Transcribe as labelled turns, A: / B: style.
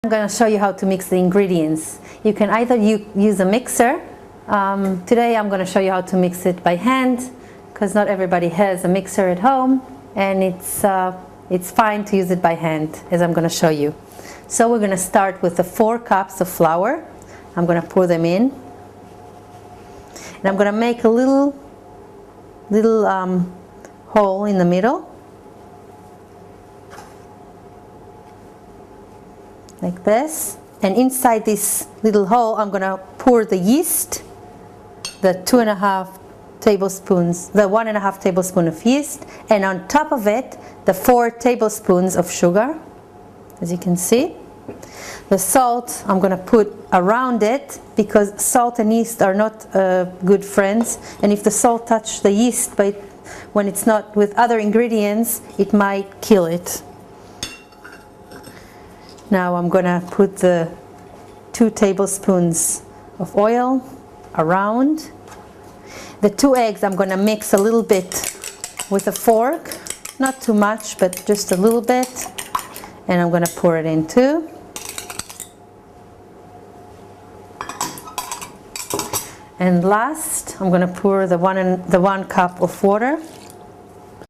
A: I'm going to show you how to mix the ingredients. You can either use a mixer. Today I'm going to show you how to mix it by hand, because not everybody has a mixer at home, and it's fine to use it by hand, as I'm going to show you. So we're going to start with the 4 cups of flour. I'm going to pour them in, and I'm going to make a little hole in the middle, like this, and inside this little hole I'm going to pour the yeast, the 1.5 tablespoons of yeast, and on top of it the 4 tablespoons of sugar, as you can see. The salt I'm going to put around it, because salt and yeast are not good friends, and if the salt touches the yeast when it's not with other ingredients, it might kill it. Now I'm going to put the 2 tablespoons of oil around. The 2 eggs I'm going to mix a little bit with a fork, not too much, but just a little bit, and I'm going to pour it in too. And last, I'm going to pour the 1 cup of water.